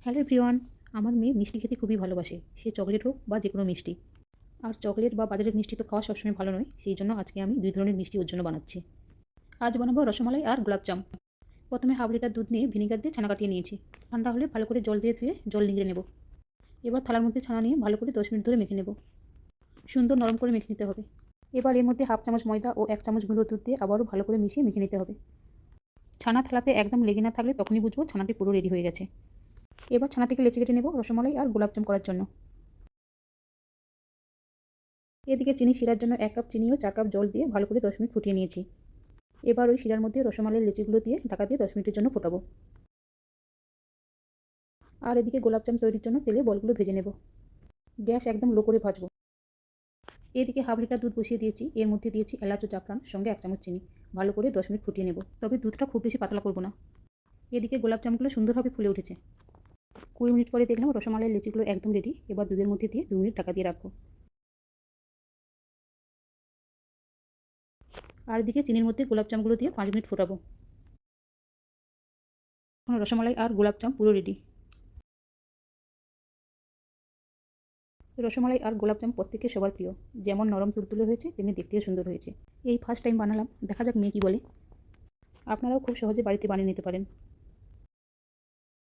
Hello everyone. আমার মেয়ে মিষ্টি খেতে খুবই ভালোবাসে, সে চকলেট হোক বা যে কোনো মিষ্টি। আর চকলেট বা বাজারের মিষ্টি তো খাওয়া সবসময় ভালো নয়, সেই জন্য আজকে আমি দুই ধরনের মিষ্টি ওর জন্য বানাচ্ছি। আজ বানাবো রসমালাই আর গোলাপজাম। প্রথমে হাফ লিটার দুধ নিয়ে ভিনিগার দিয়ে ছানা কাটিয়ে নিয়েছি। ঠান্ডা হলে ভালো করে জল দিয়ে ধুয়ে জল নিংড়ে নেব। এবার থালার মধ্যে ছানা নিয়ে ভালো করে 10 মিনিট ধরে মেখে নেব। সুন্দর নরম করে মেখে নিতে হবে। এবার এর মধ্যে হাফ চামচ ময়দা ও 1 চামচ গুঁড়ো দুধ দিয়ে আবারও ভালো করে মিশিয়ে মেখে নিতে হবে। ছানা থালাতে একদম লেগে না থাকলে তখনই বুঝবো ছানাটি পুরো রেডি হয়ে গেছে। এবার ছানা থেকে লেচি কেটে নেব রসমালাই আর গোলাপজাম করার জন্য। এদিকে চিনি শিরার জন্য 1 কাপ চিনি ও 4 কাপ জল দিয়ে ভালো করে 10 মিনিট ফুটিয়ে নিয়েছি। এবার ওই শিরার মধ্যে রসমালাইয়ের লেচিগুলো দিয়ে ঢাকা দিয়ে 10 মিনিটের জন্য ফোটাবো। আর এদিকে গোলাপজাম তৈরির জন্য তেলে বলগুলো ভেজে নেব। গ্যাস একদম লো করে ভাজবো। এদিকে হাফ লিটার দুধ বসিয়ে দিয়েছি, এর মধ্যে দিয়েছি এলাচ ও জাফরান, সঙ্গে 1 চামচ চিনি। ভালো করে 10 মিনিট ফুটিয়ে নেব, তবে দুধটা খুব বেশি পাতলা করব না। এদিকে গোলাপজামগুলো সুন্দরভাবে ফুলে উঠেছে। 20 মিনিট পরে দেখলাম রসমালাইয়ের লেচিগুলো একদম রেডি। এবার দুধের মধ্যে দিয়ে 2 মিনিট ঢাকা দিয়ে রাখবো। আর এদিকে চিনির মধ্যে গোলাপজামগুলো দিয়ে 5 মিনিট ফোটাবো। এখন রসমালাই আর গোলাপজাম পুরো রেডি। রসমালাই আর গোলাপজাম প্রত্যেকের সবার প্রিয়। যেমন নরম তুলতুলে হয়েছে, তেমনি দেখতেও সুন্দর হয়েছে। এই ফার্স্ট টাইম বানালাম, দেখা যাক মেয়ে কী বলে। আপনারাও খুব সহজে বাড়িতে বানিয়ে নিতে পারেন।